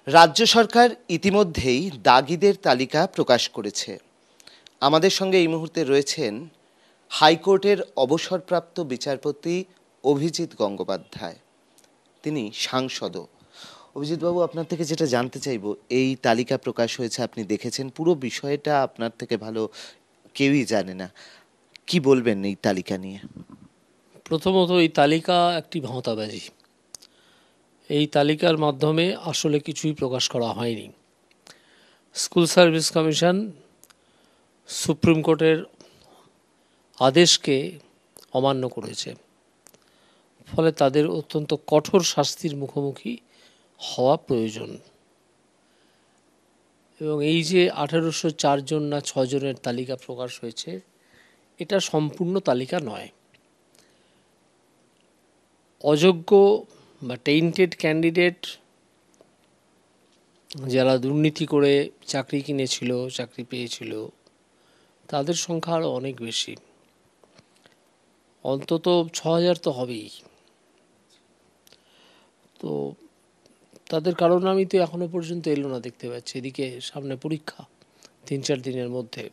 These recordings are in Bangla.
রাজ্য সরকার ইতিমধ্যেই দাগিদের তালিকা প্রকাশ করেছে। আমাদের সঙ্গে এই মুহূর্তে রয়েছেন হাইকোর্টের অবসরপ্রাপ্ত বিচারপতি অভিজিৎ গঙ্গোপাধ্যায়। তিনি সাংসদও। অভিজিৎবাবু, আপনার থেকে যেটা জানতে চাইব, এই তালিকা প্রকাশ হয়েছে, আপনি দেখেছেন, পুরো বিষয়টা আপনার থেকে ভালো কেউই জানে না। কি বলবেন এই তালিকা নিয়ে? প্রথমত, এই তালিকা একটি ভাঁওতাবাজি। এই তালিকার মাধ্যমে আসলে কিছুই প্রকাশ করা হয়নি। স্কুল সার্ভিস কমিশন সুপ্রিম কোর্টের আদেশকে অমান্য করেছে, ফলে তাদের অত্যন্ত কঠোর শাস্তির মুখোমুখি হওয়া প্রয়োজন। এবং এই যে 1804 জন না 6 জনের তালিকা প্রকাশ হয়েছে, এটা সম্পূর্ণ তালিকা নয়। অযোগ্য বা টেইন্টেড ক্যান্ডিডেট, যারা দুর্নীতি করে চাকরি কিনেছিল, চাকরি পেয়েছিল, তাদের সংখ্যা আরও অনেক বেশি। অন্তত 6000 তো হবেই। তো তাদের কারণ আমি তো এখনো পর্যন্ত এলো না, দেখতে পাচ্ছি। এদিকে সামনে পরীক্ষা 3-4 দিনের মধ্যে।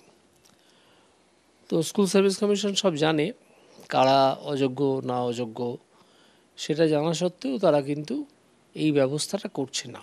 তো স্কুল সার্ভিস কমিশন সব জানে কারা অযোগ্য না অযোগ্য, সেটা জানা সত্ত্বেও তারা কিন্তু এই ব্যবস্থাটা করছে না।